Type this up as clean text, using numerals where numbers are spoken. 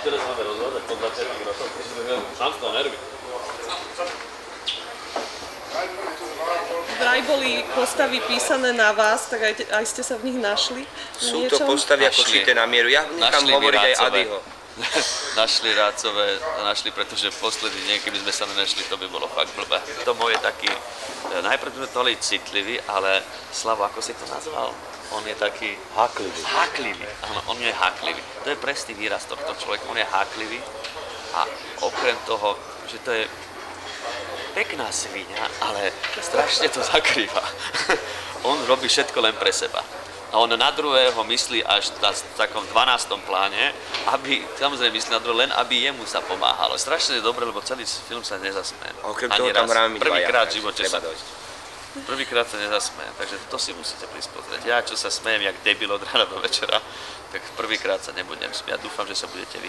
Teraz máme rozhodať po 20 rokoch, šanc to nervy. Vraj boli postavy písané na vás, tak aj ste sa v nich našli? Sú to postavy ako šité na mieru. Ja nechám hovoriť aj Adyho. Našli Rácové, pretože posledný deň, keby sme sa nenašli, to by bolo fakt blbé. To môj je taký, najprv sme to citlivý, ale Slavo, ako si to nazval? On je taký... Háklivý. Háklivý, áno, on je háklivý. To je presný výraz tohto človeka, on je háklivý a okrem toho, že to je pekná sviňa, ale strašne to zakrýva. On robí všetko len pre seba. A on na druhého myslí až v takom 12. pláne, aby, samozrejme myslí na druhého, len aby jemu sa pomáhalo. Strašne je dobre, lebo celý film sa nezasmeje. Okrem toho tam hráme prvýkrát v živote sa prvýkrát sa nezasmejem, takže to si musíte prísť pozrieť. Ja, čo sa smejem, jak debil od rána do večera, tak prvýkrát sa nebudem smiať. Dúfam, že sa budete vy.